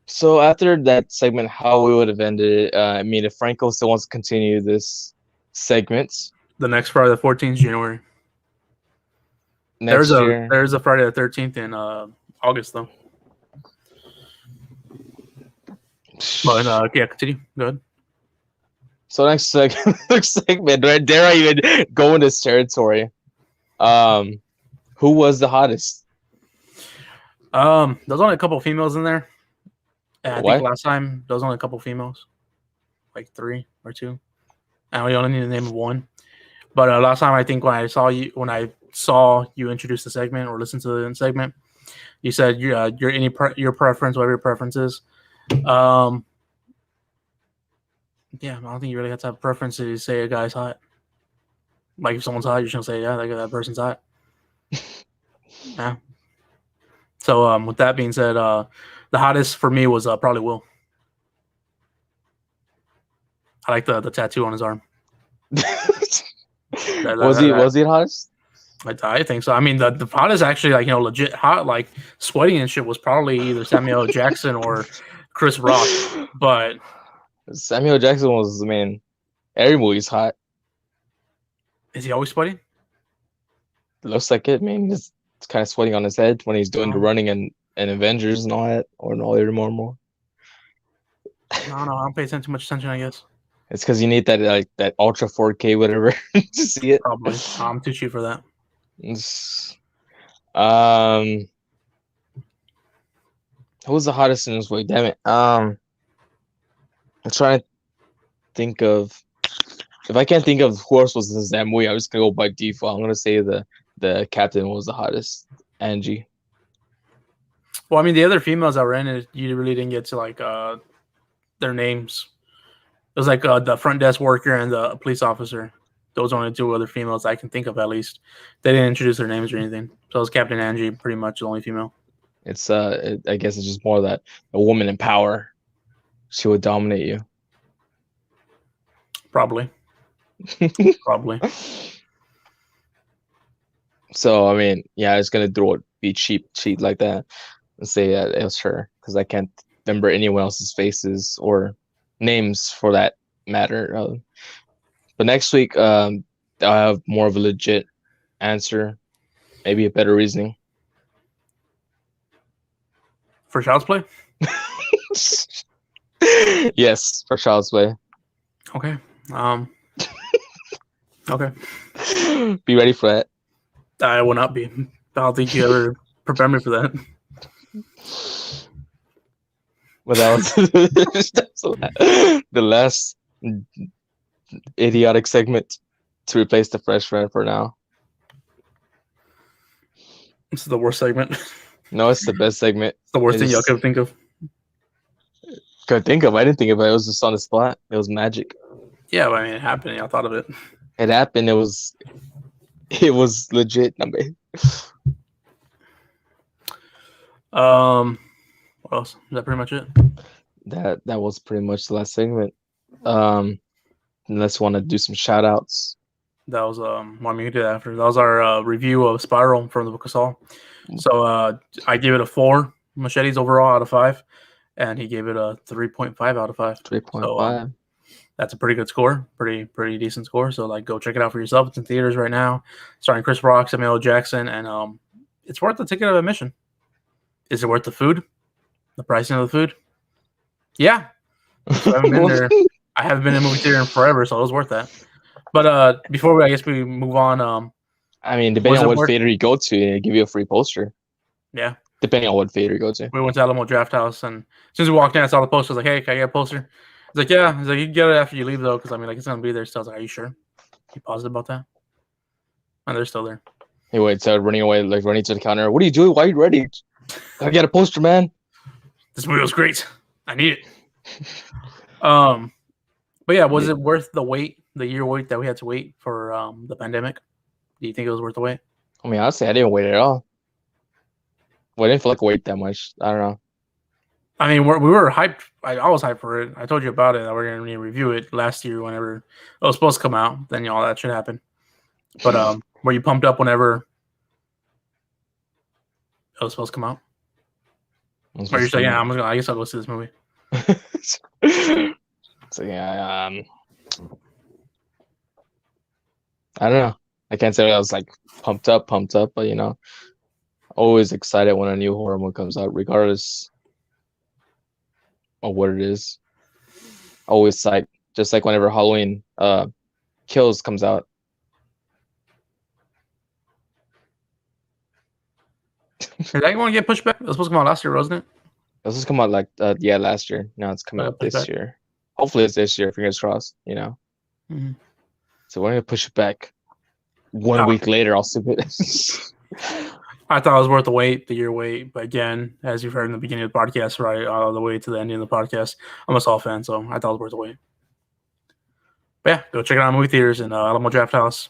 So after that segment, how we would have ended it, I mean, if Franco still wants to continue this segment, the next Friday the 14th, January. There's a Friday the 13th in August though. But yeah, continue. Go ahead. So next segment, right? Dare I even go in this territory? Who was the hottest? There's only a couple of females in there. And I What? think last time there was only a couple of females, like 3 or 2. And we only need to name one. But last time, I think when I saw you introduce the segment or listen to the segment, you said your preference, whatever your preference is. Yeah, I don't think you really have to have a preference to say a guy's hot. Like if someone's hot, you're just gonna say, yeah, that person's hot. Yeah. So with that being said, the hottest for me was probably Will. I like the tattoo on his arm. Was he the hottest? I think so. I mean, the hottest actually, like, you know, legit hot, like sweating and shit, was probably either Samuel L. Jackson or Chris Rock. But Samuel Jackson was, I mean, every movie's hot. Is he always sweating? Looks like it. I mean, he's kind of sweating on his head when he's doing the running and Avengers and all that, or no, more. I don't know. I don't pay too much attention, I guess. It's because you need that ultra 4K whatever to see it. Probably. I'm too cheap for that. Who was the hottest in this week? Damn it. I'm trying to think of if I can't think of who else was in that movie, I'm just gonna go by default. I'm gonna say the captain was the hottest, Angie. Well, I mean, the other females that were in it, you really didn't get to like their names. It was like the front desk worker and the police officer. Those are only two other females I can think of, at least. They didn't introduce their names or anything. So it was Captain Angie, pretty much the only female. It's I guess it's just more that a woman in power, she would dominate you. Probably. Probably. So I mean, yeah, I was gonna be cheat like that and say that it was her because I can't remember anyone else's faces or names for that matter. But next week, I'll have more of a legit answer, maybe a better reasoning. For Child's Play? Yes, for Child's Play. Okay. Okay. Be ready for that. I will not be. I don't think you ever prepare me for that. But that was the last idiotic segment to replace the fresh friend for now. This is the worst segment. No, it's the best segment. It's the worst thing y'all could think of. Could think of. I didn't think of it. It was just on the spot. It was magic. Yeah, but I mean, it happened. Y'all thought of it. It happened. It was legit. What else? Is that pretty much it? That was pretty much the last segment. Unless you want to do some shout outs. That was well, I mean, we did that after. That was our review of Spiral from the Book of Saul. So I gave it a 4 machetes overall out of 5, and he gave it a 3.5 out of 5. 3.5. So, that's a pretty good score, pretty decent score. So like, go check it out for yourself. It's in theaters right now, starring Chris Rock, Samuel L. Jackson, and it's worth the ticket of admission. Is it worth the food? The pricing of the food? Yeah. So I haven't been there. I haven't been in a movie theater in forever, so it was worth that. But before we move on. I mean, depending on what theater you go to, they give you a free poster. Yeah. Depending on what theater you go to. We went to Alamo Draft House, and as soon as we walked in, I saw the poster. I was like, hey, can I get a poster? He's like, yeah. He's like, you can get it after you leave, though, because I mean, like, it's gonna be there. So I was like, are you sure? You positive about that? And they're still there. He wait, so running away, like running to the counter. What are you doing? Why are you ready? I get a poster, man. This movie was great. I need it. But yeah, was it worth the wait, the year wait that we had to wait for the pandemic? Do you think it was worth the wait? I mean, honestly, I didn't wait at all. Well, I didn't feel like wait that much. I don't know. I mean, we were hyped. I was hyped for it. I told you about it. We're going to review it last year whenever it was supposed to come out. Then all that should happen. But were you pumped up whenever it was supposed to come out? Or you're saying, yeah, I guess I'll go see this movie. So yeah, I don't know. I can't say I was like pumped up, but you know, always excited when a new horror movie comes out, regardless of what it is. Always like, just like whenever Halloween Kills comes out. Is that going to get pushed back? It was supposed to come out last year, wasn't it? It was supposed to come out like last year. Now it's coming out this year. Hopefully it's this year. Fingers crossed. You know. Mm-hmm. So we're gonna push it back. 1 week later, I'll submit it. I thought it was worth the wait, the year wait. But again, as you've heard in the beginning of the podcast, right, all the way to the ending of the podcast, I'm a Saul fan, so I thought it was worth the wait. But yeah, go check it out in movie theaters in Alamo Draft House,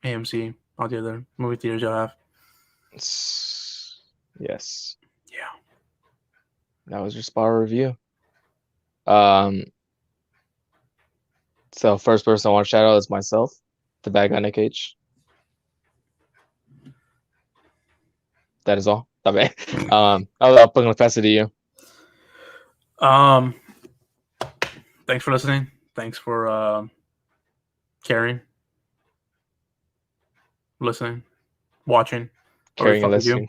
AMC, all the other movie theaters you'll have. Yes. Yeah. That was your Spiral review. So first person I want to shout out is myself, the Bad Guy Chronicles. That is all. Okay. I'll put it pass it to you. Thanks for listening. Thanks for caring, listening, watching, Caring and listening.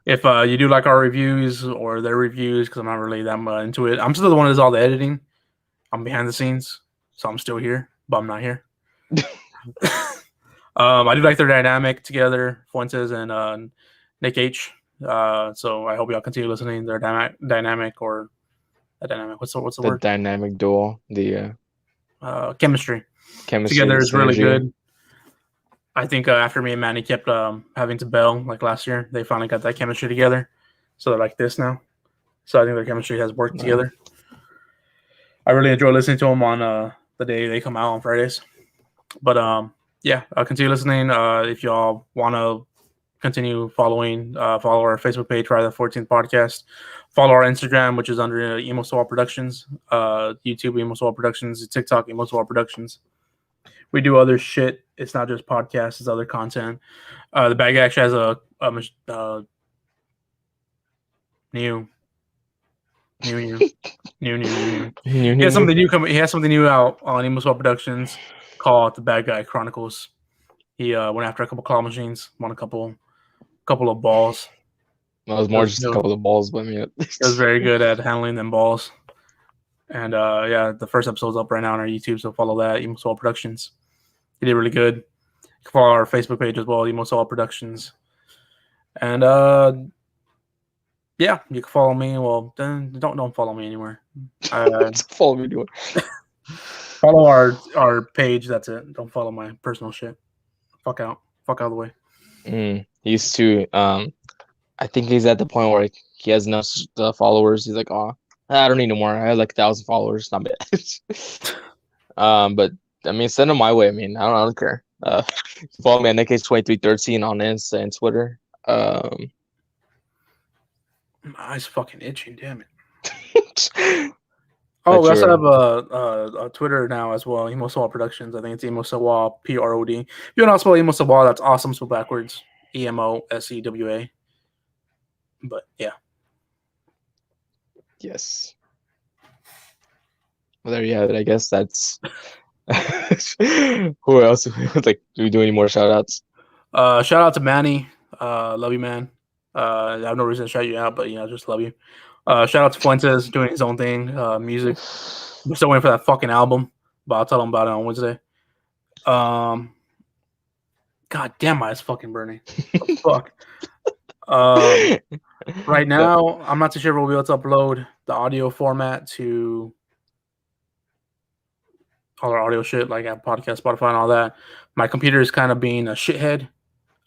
If you do like our reviews or their reviews, because I'm not really that much into it. I'm still the one that does all the editing. I'm behind the scenes, so I'm still here, but I'm not here. I do like their dynamic together, Fuentes and Nick H. So I hope y'all continue listening. Their dynamic or a dynamic. What's the word? Dynamic duo. The chemistry Chemistry together is really synergy. good. I think after me and Manny kept having to bail like last year, they finally got that chemistry together. So they're like this now. So I think their chemistry has worked together. I really enjoy listening to them on the day they come out on Fridays. But yeah, continue listening. If y'all want to continue following, follow our Facebook page, Friday the 14th Podcast. Follow our Instagram, which is under Emo Swall Productions. YouTube, Emo Swall Productions. TikTok, Emo Swall Productions. We do other shit. It's not just podcasts. It's other content. The Bad Guy actually has a new. He has something new coming. He has something new out on Emo Swall Productions called The Bad Guy Chronicles. He went after a couple claw machines, won a couple of balls. Well, it was more just a couple of balls, but He was very good at handling them balls. And yeah, the first episode's up right now on our YouTube, so follow that, Emo Swall Productions. He did really good. You can follow our Facebook page as well, Emo Swall Productions. And yeah, you can follow me. Well, then don't follow me anywhere. Follow me anywhere. Follow our page. That's it. Don't follow my personal shit. Fuck out of the way. He used to. I think he's at the point where he has enough followers. He's like, oh, I don't need no more. I have like 1,000 followers. Not bad. But I mean, send them my way. I mean, I don't care. Follow me at NickH2313 on Insta and Twitter. My eyes fucking itching. Damn it. Oh, we also have a Twitter now as well. Emo Swall Productions. I think it's Emo Swall PROD. If you want to spell Emo Swall, that's awesome. Spell backwards. EMOSEWA. But yeah. Yes. Well, there you have it. I guess that's. Who else? Like, do we do any more shout outs? Shout out to Manny. Love you, man. I have no reason to shout you out, but just love you. Shout out to Fuentes doing his own thing, music. We're still waiting for that fucking album, but I'll tell him about it on Wednesday. God damn, my eyes fucking burning. Fuck. Right now, I'm not too sure if we'll be able to upload the audio format to all our audio shit, like Apple Podcast, Spotify, and all that. My computer is kind of being a shithead.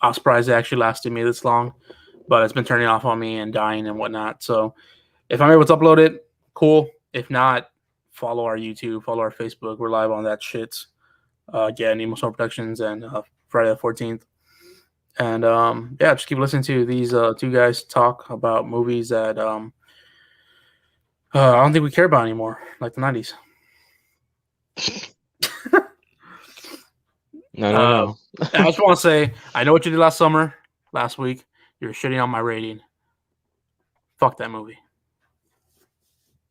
I was surprised it actually lasted me this long, but it's been turning off on me and dying and whatnot. So if I'm able to upload it, cool. If not, follow our YouTube, follow our Facebook. We're live on that shit. Again, Emo Swall Productions and Friday the 14th. And yeah, just keep listening to these two guys talk about movies that I don't think we care about anymore, like the 90s. No. I just want to say, I know what you did last week. You're shitting on my rating. Fuck that movie.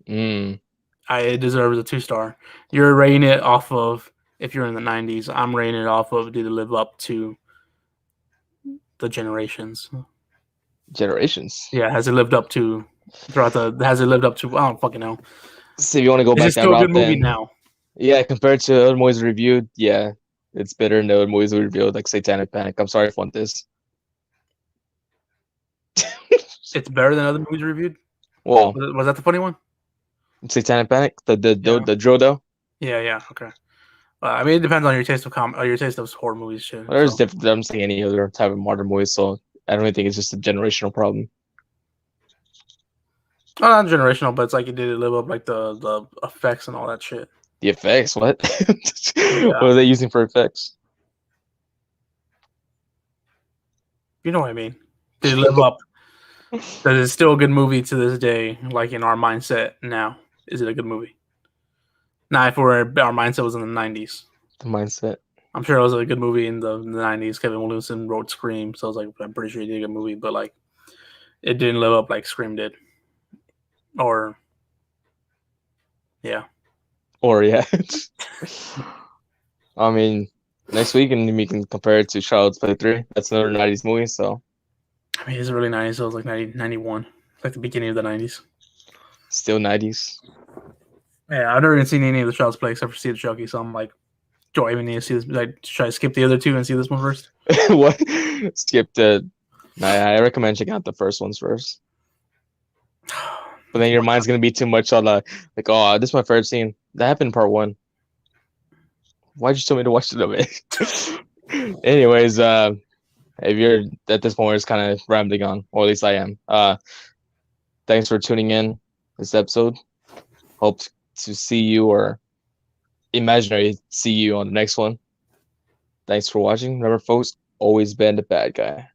It deserves a 2-star. You're rating it off of, if you're in the 90s, I'm rating it off of, did it live up to the generations? Yeah, has it lived up to I don't fucking know. So if you want to go back Is it that still a route, good movie then, now? Yeah, compared to other movies reviewed, yeah, it's better than the other movies we reviewed, like Satanic Panic. I'm sorry for this. It's better than other movies reviewed? Well, Was that the funny one? Satanic Panic, the Drodo. Yeah, okay. I mean, it depends on your taste of your taste of horror movies. Shit. There's different. I'm saying any other type of modern movie, so I don't really think it's just a generational problem. Not generational, but it's like it did live up like the effects and all that shit. The effects? What? Yeah. What are they using for effects? You know what I mean? Did it live up? That is still a good movie to this day, like in our mindset now. Is it a good movie? Now, if our mindset was in the 90s. The mindset. I'm sure it was a good movie in the 90s. Kevin Williamson wrote Scream, so I was like, I'm pretty sure he did a good movie, but like, it didn't live up like Scream did. Or yeah. I mean, next week, and we can compare it to Child's Play 3. That's another 90s movie, so. I mean, it's really nice. It was like 91, like the beginning of the 90s. Still 90s. Yeah, I've never even seen any of the Child's Play except for See the Chucky, so I'm like, do I even need to see this? Like, should I skip the other two and see this one first? What? Skip the. I recommend checking out the first ones first. But then your mind's gonna be too much on like, oh, this is my favorite scene. That happened in part 1. Why'd you tell me to watch the anime? Anyways, if you're at this point, we're just kind of rambling on, or at least I am. Thanks for tuning in this episode. Hope to see you or imaginary see you on the next one. Thanks for watching. Remember, folks, always been the bad guy.